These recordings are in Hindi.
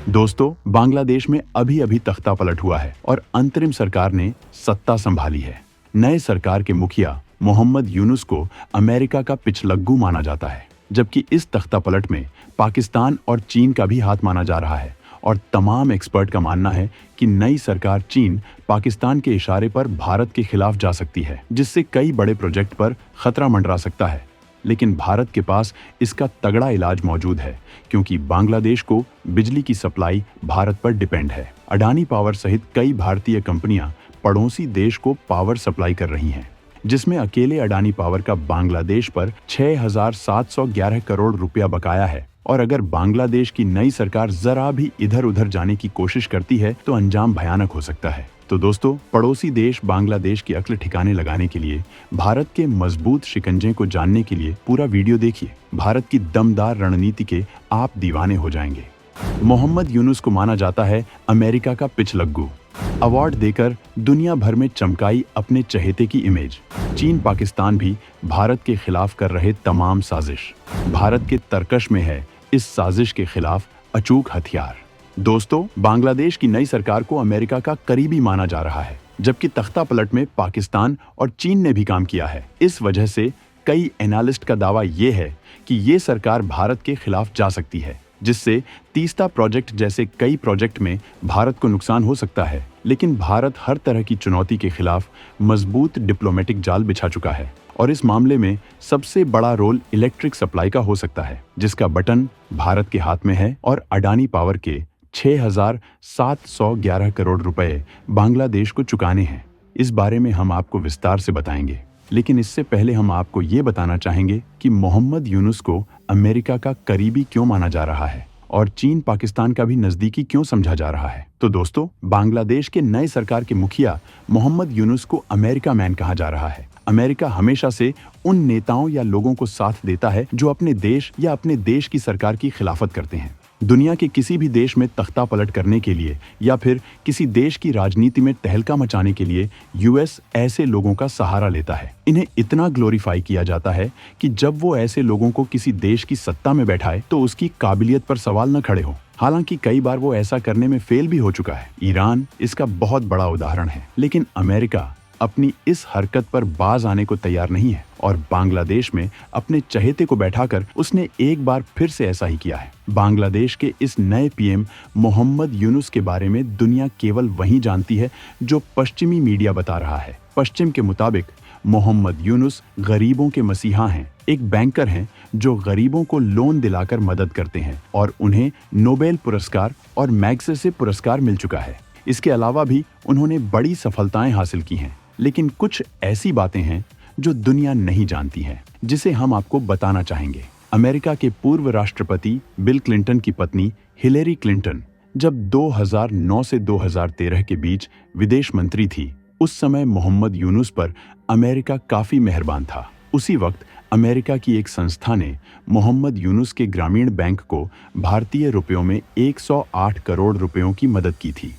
दोस्तों, बांग्लादेश में अभी अभी तख्ता पलट हुआ है और अंतरिम सरकार ने सत्ता संभाली है। नए सरकार के मुखिया मोहम्मद यूनुस को अमेरिका का पिछलग्गू माना जाता है, जबकि इस तख्ता पलट में पाकिस्तान और चीन का भी हाथ माना जा रहा है। और तमाम एक्सपर्ट का मानना है कि नई सरकार चीन पाकिस्तान के इशारे पर भारत के खिलाफ जा सकती है, जिससे कई बड़े प्रोजेक्ट पर खतरा मंडरा सकता है। लेकिन भारत के पास इसका तगड़ा इलाज मौजूद है, क्योंकि बांग्लादेश को बिजली की सप्लाई भारत पर डिपेंड है। अडानी पावर सहित कई भारतीय कंपनियां पड़ोसी देश को पावर सप्लाई कर रही हैं, जिसमें अकेले अडानी पावर का बांग्लादेश पर 6,711 करोड़ रुपया बकाया है। और अगर बांग्लादेश की नई सरकार जरा भी इधर उधर जाने की कोशिश करती है तो अंजाम भयानक हो सकता है। तो दोस्तों, पड़ोसी देश बांग्लादेश की अक्ल ठिकाने लगाने के लिए भारत के मजबूत शिकंजे को जानने के लिए पूरा वीडियो देखिए। भारत की दमदार रणनीति के आप दीवाने हो जाएंगे। मोहम्मद यूनुस को माना जाता है अमेरिका का पिछलग्गू। अवार्ड देकर दुनिया भर में चमकाई अपने चहेते की इमेज। चीन पाकिस्तान भी भारत के खिलाफ कर रहे तमाम साजिश। भारत के तरकश में है इस साजिश के खिलाफ अचूक हथियार। दोस्तों, बांग्लादेश की नई सरकार को अमेरिका का करीबी माना जा रहा है, जबकि तख्ता पलट में पाकिस्तान और चीन ने भी काम किया है। इस वजह से कई एनालिस्ट का दावा ये है कि ये सरकार भारत के खिलाफ जा सकती है, जिससे तीस्ता प्रोजेक्ट जैसे कई प्रोजेक्ट में भारत को नुकसान हो सकता है। लेकिन भारत हर तरह की चुनौती के खिलाफ मजबूत डिप्लोमेटिक जाल बिछा चुका है और इस मामले में सबसे बड़ा रोल इलेक्ट्रिक सप्लाई का हो सकता है, जिसका बटन भारत के हाथ में है। और अडानी पावर के 6,711 करोड़ रुपए बांग्लादेश को चुकाने हैं। इस बारे में हम आपको विस्तार से बताएंगे, लेकिन इससे पहले हम आपको ये बताना चाहेंगे कि मोहम्मद यूनुस को अमेरिका का करीबी क्यों माना जा रहा है और चीन पाकिस्तान का भी नजदीकी क्यों समझा जा रहा है। तो दोस्तों, बांग्लादेश के नए सरकार के मुखिया मोहम्मद यूनुस को अमेरिका मैन कहा जा रहा है। अमेरिका हमेशा से उन नेताओं या लोगों को साथ देता है जो अपने देश या अपने देश की सरकार की खिलाफत करते हैं। दुनिया के किसी भी देश में तख्ता पलट करने के लिए या फिर किसी देश की राजनीति में तहलका मचाने के लिए यूएस ऐसे लोगों का सहारा लेता है। इन्हें इतना ग्लोरीफाई किया जाता है कि जब वो ऐसे लोगों को किसी देश की सत्ता में बैठाए तो उसकी काबिलियत पर सवाल न खड़े हो। हालांकि कई बार वो ऐसा करने में फेल भी हो चुका है। ईरान इसका बहुत बड़ा उदाहरण है। लेकिन अमेरिका अपनी इस हरकत पर बाज आने को तैयार नहीं है और बांग्लादेश में अपने चहेते को बैठाकर उसने एक बार फिर से ऐसा ही किया है। बांग्लादेश के इस नए पीएम मोहम्मद यूनुस के बारे में दुनिया केवल वही जानती है जो पश्चिमी मीडिया बता रहा है। पश्चिम के मुताबिक मोहम्मद यूनुस गरीबों के मसीहा हैं, एक बैंकर हैं जो गरीबों को लोन दिलाकर मदद करते हैं और उन्हें नोबेल पुरस्कार और मैग्सेसे पुरस्कार मिल चुका है। इसके अलावा भी उन्होंने बड़ी सफलताएं हासिल की हैं। लेकिन कुछ ऐसी बातें हैं जो दुनिया नहीं जानती है, जिसे हम आपको बताना चाहेंगे। अमेरिका के पूर्व राष्ट्रपति बिल क्लिंटन की पत्नी हिलेरी क्लिंटन जब 2009 से 2013 के बीच विदेश मंत्री थी, उस समय मोहम्मद यूनुस पर अमेरिका काफी मेहरबान था। उसी वक्त अमेरिका की एक संस्था ने मोहम्मद यूनुस के ग्रामीण बैंक को भारतीय रुपयों में 108 करोड़ रुपयों की मदद की थी।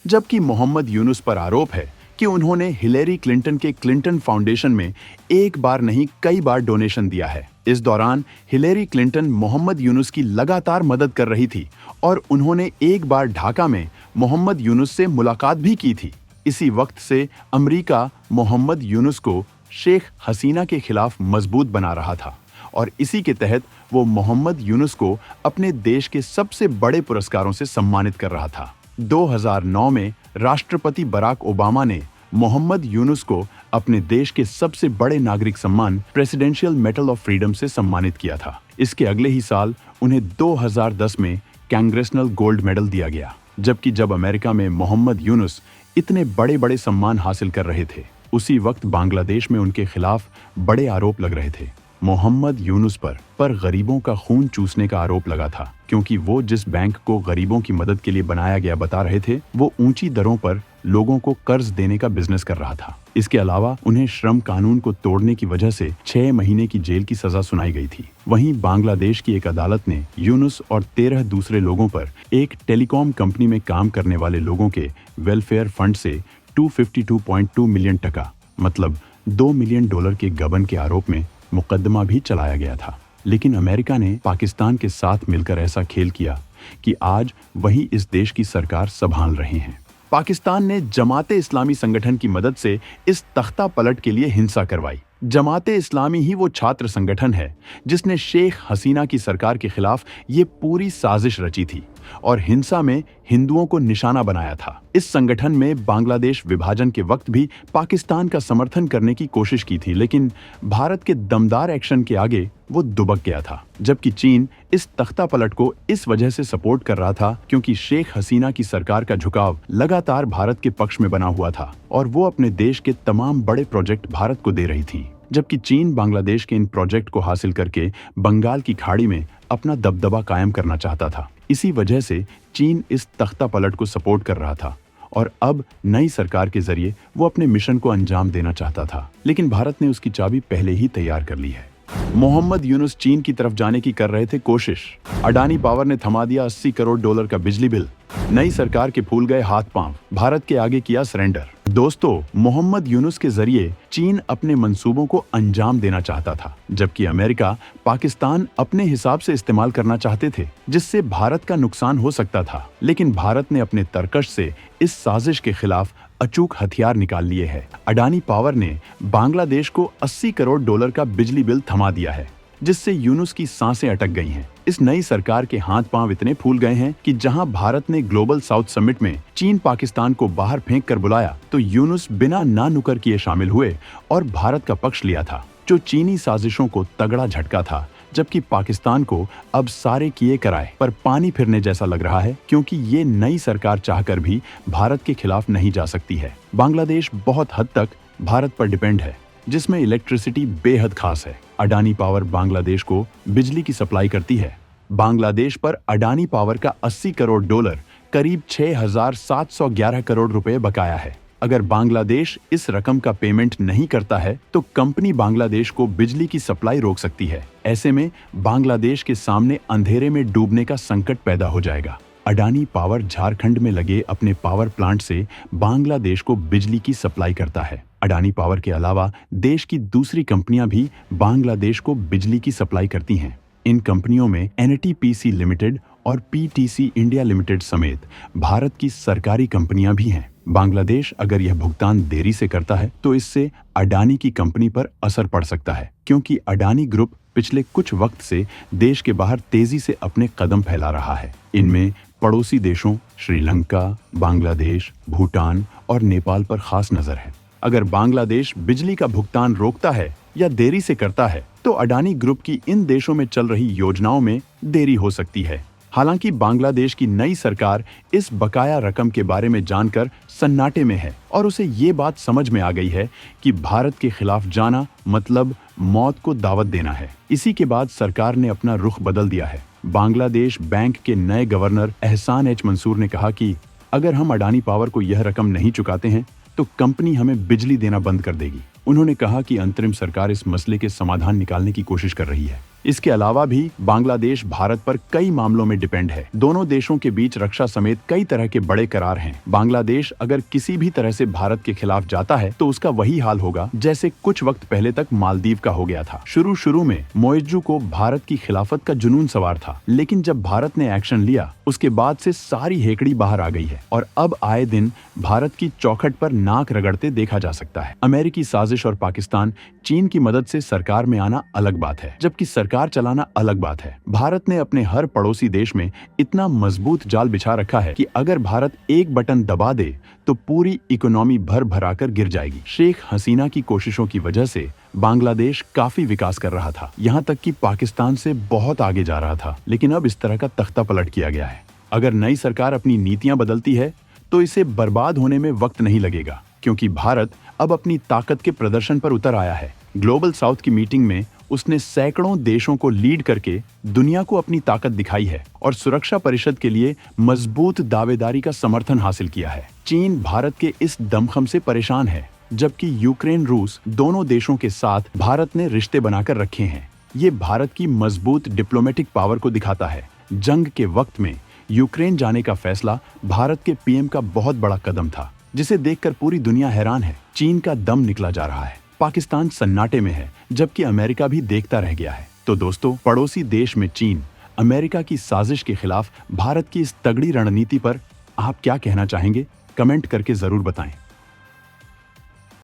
जबकि मोहम्मद यूनुस पर आरोप है कि उन्होंने हिलेरी क्लिंटन के क्लिंटन फाउंडेशन में एक बार नहीं कई बार डोनेशन दिया है। इस दौरान हिलेरी क्लिंटन मोहम्मद यूनुस की लगातार मदद कर रही थी और उन्होंने एक बार ढाका में मोहम्मद यूनुस से मुलाकात भी की थी। इसी वक्त से अमेरिका मोहम्मद यूनुस को शेख हसीना के खिलाफ मजबूत बना रहा था और इसी के तहत वो मोहम्मद यूनुस को अपने देश के सबसे बड़े पुरस्कारों से सम्मानित कर रहा था। 2009 में राष्ट्रपति बराक ओबामा ने मोहम्मद यूनुस को अपने देश के सबसे बड़े नागरिक सम्मान प्रेसिडेंशियल मेडल ऑफ फ्रीडम से सम्मानित किया था। इसके अगले ही साल उन्हें 2010 में कांग्रेसनल गोल्ड मेडल दिया गया। जबकि जब अमेरिका में मोहम्मद यूनुस इतने बड़े बड़े सम्मान हासिल कर रहे थे, उसी वक्त बांग्लादेश में उनके खिलाफ बड़े आरोप लग रहे थे। मोहम्मद यूनुस पर गरीबों का खून चूसने का आरोप लगा था, क्योंकि वो जिस बैंक को गरीबों की मदद के लिए बनाया गया बता रहे थे, वो ऊंची दरों पर लोगों को कर्ज देने का बिजनेस कर रहा था। इसके अलावा उन्हें श्रम कानून को तोड़ने की वजह से 6 महीने की जेल की सजा सुनाई गई थी। वहीं बांग्लादेश की एक अदालत ने यूनुस और 13 दूसरे लोगों पर एक टेलीकॉम कंपनी में काम करने वाले लोगों के वेलफेयर फंड से 252.2 मिलियन टका मतलब $2 मिलियन के गबन के आरोप में मुकदमा भी चलाया गया था। लेकिन अमेरिका ने पाकिस्तान के साथ मिलकर ऐसा खेल किया कि आज वही इस देश की सरकार संभाल रहे हैं। पाकिस्तान ने जमाते इस्लामी संगठन की मदद से इस तख्ता पलट के लिए हिंसा करवाई। जमाते इस्लामी ही वो छात्र संगठन है जिसने शेख हसीना की सरकार के खिलाफ ये पूरी साजिश रची थी और हिंसा में हिंदुओं को निशाना बनाया था। इस संगठन में बांग्लादेश विभाजन के वक्त भी पाकिस्तान का समर्थन करने की कोशिश की थी, लेकिन भारत के दमदार एक्शन के आगे वो दुबक गया था। जबकि चीन इस तख्ता पलट को इस वजह से सपोर्ट कर रहा था क्योंकि शेख हसीना की सरकार का झुकाव लगातार भारत के पक्ष में बना हुआ था और वो अपने देश के तमाम बड़े प्रोजेक्ट भारत को दे रही थी। जबकि चीन बांग्लादेश के इन प्रोजेक्ट को हासिल करके बंगाल की खाड़ी में अपना दबदबा कायम करना चाहता था। इसी वजह से चीन इस तख्ता पलट को सपोर्ट कर रहा था और अब नई सरकार के जरिए वो अपने मिशन को अंजाम देना चाहता था, लेकिन भारत ने उसकी चाबी पहले ही तैयार कर ली है। मोहम्मद यूनुस चीन की तरफ जाने की कर रहे थे कोशिश। अडानी पावर ने थमा दिया $80 करोड़ का बिजली बिल। नई सरकार के फूल गए हाथ पांव, भारत के आगे किया सरेंडर। दोस्तों, मोहम्मद यूनुस के जरिए चीन अपने मंसूबों को अंजाम देना चाहता था, जबकि अमेरिका पाकिस्तान अपने हिसाब से इस्तेमाल करना चाहते थे, जिससे भारत का नुकसान हो सकता था। लेकिन भारत ने अपने तरकश से इस साजिश के खिलाफ अचूक हथियार निकाल लिए हैं। अडानी पावर ने बांग्लादेश को $80 करोड़ का बिजली बिल थमा दिया है, जिससे यूनुस की सांसें अटक गई हैं। इस नई सरकार के हाथ पांव इतने फूल गए हैं कि जहां भारत ने ग्लोबल साउथ समिट में चीन पाकिस्तान को बाहर फेंक कर बुलाया, तो यूनुस बिना ना नुकर किए शामिल हुए और भारत का पक्ष लिया था, जो चीनी साजिशों को तगड़ा झटका था। जबकि पाकिस्तान को अब सारे किए कराए पर पानी फिरने जैसा लग रहा है, क्योंकि ये नई सरकार चाहकर भी भारत के खिलाफ नहीं जा सकती है। बांग्लादेश बहुत हद तक भारत पर डिपेंड है, जिसमें इलेक्ट्रिसिटी बेहद खास है। अडानी पावर बांग्लादेश को बिजली की सप्लाई करती है। बांग्लादेश पर अडानी पावर का $80 करोड़ करीब 6,711 करोड़ रुपए बकाया है। अगर बांग्लादेश इस रकम का पेमेंट नहीं करता है तो कंपनी बांग्लादेश को बिजली की सप्लाई रोक सकती है। ऐसे में बांग्लादेश के सामने अंधेरे में डूबने का संकट पैदा हो जाएगा। अडानी पावर झारखंड में लगे अपने पावर प्लांट से बांग्लादेश को बिजली की सप्लाई करता है। अडानी पावर के अलावा देश की दूसरी कंपनियां भी बांग्लादेश को बिजली की सप्लाई करती हैं। इन कंपनियों में एनटीपीसी लिमिटेड और पीटीसी इंडिया लिमिटेड समेत भारत की सरकारी कंपनियां भी हैं। बांग्लादेश अगर यह भुगतान देरी से करता है तो इससे अडानी की कंपनी पर असर पड़ सकता है, क्योंकि अडानी ग्रुप पिछले कुछ वक्त से देश के बाहर तेजी से अपने कदम फैला रहा है। इनमें पड़ोसी देशों श्रीलंका, बांग्लादेश, भूटान और नेपाल पर खास नजर है। अगर बांग्लादेश बिजली का भुगतान रोकता है या देरी से करता है तो अडानी ग्रुप की इन देशों में चल रही योजनाओं में देरी हो सकती है। हालांकि बांग्लादेश की नई सरकार इस बकाया रकम के बारे में जानकर सन्नाटे में है और उसे ये बात समझ में आ गई है कि भारत के खिलाफ जाना मतलब मौत को दावत देना है। इसी के बाद सरकार ने अपना रुख बदल दिया है। बांग्लादेश बैंक के नए गवर्नर एहसान एच मंसूर ने कहा कि अगर हम अडानी पावर को यह रकम नहीं चुकाते हैं तो कंपनी हमें बिजली देना बंद कर देगी। उन्होंने कहा कि अंतरिम सरकार इस मसले के समाधान निकालने की कोशिश कर रही है। इसके अलावा भी बांग्लादेश भारत पर कई मामलों में डिपेंड है। दोनों देशों के बीच रक्षा समेत कई तरह के बड़े करार हैं। बांग्लादेश अगर किसी भी तरह से भारत के खिलाफ जाता है तो उसका वही हाल होगा जैसे कुछ वक्त पहले तक मालदीव का हो गया था। शुरू में मोइज्जू को भारत की खिलाफत का जुनून सवार था, लेकिन जब भारत ने एक्शन लिया उसके बाद से सारी हेकड़ी बाहर आ गई है और अब आए दिन भारत की चौखट पर नाक रगड़ते देखा जा सकता है। अमेरिकी साजिश और पाकिस्तान चीन की मदद से सरकार में आना अलग बात है, जबकि सरकार चलाना अलग बात है। भारत ने अपने हर पड़ोसी देश में इतना मजबूत जाल बिछा रखा है कि अगर भारत एक बटन दबा दे तो पूरी इकोनॉमी भर भराकर गिर जाएगी। शेख हसीना की कोशिशों की वजह से बांग्लादेश काफी विकास कर रहा था, यहाँ तक कि पाकिस्तान से बहुत आगे जा रहा था, लेकिन अब इस तरह का तख्ता पलट किया गया है। अगर नई सरकार अपनी नीतियां बदलती है तो इसे बर्बाद होने में वक्त नहीं लगेगा, क्योंकि भारत अब अपनी ताकत के प्रदर्शन पर उतर आया है। ग्लोबल साउथ की मीटिंग में उसने सैकड़ों देशों को लीड करके दुनिया को अपनी ताकत दिखाई है और सुरक्षा परिषद के लिए मजबूत दावेदारी का समर्थन हासिल किया है। चीन भारत के इस दमखम से परेशान है, जबकि यूक्रेन रूस दोनों देशों के साथ भारत ने रिश्ते बनाकर रखे हैं। ये भारत की मजबूत डिप्लोमेटिक पावर को दिखाता है। जंग के वक्त में यूक्रेन जाने का फैसला भारत के पीएम का बहुत बड़ा कदम था, जिसे देखकर पूरी दुनिया हैरान है। चीन का दम निकला जा रहा है, पाकिस्तान सन्नाटे में है, जबकि अमेरिका भी देखता रह गया है। तो दोस्तों, पड़ोसी देश में चीन अमेरिका की साजिश के खिलाफ भारत की इस तगड़ी रणनीति पर आप क्या कहना चाहेंगे? कमेंट करके जरूर बताएं।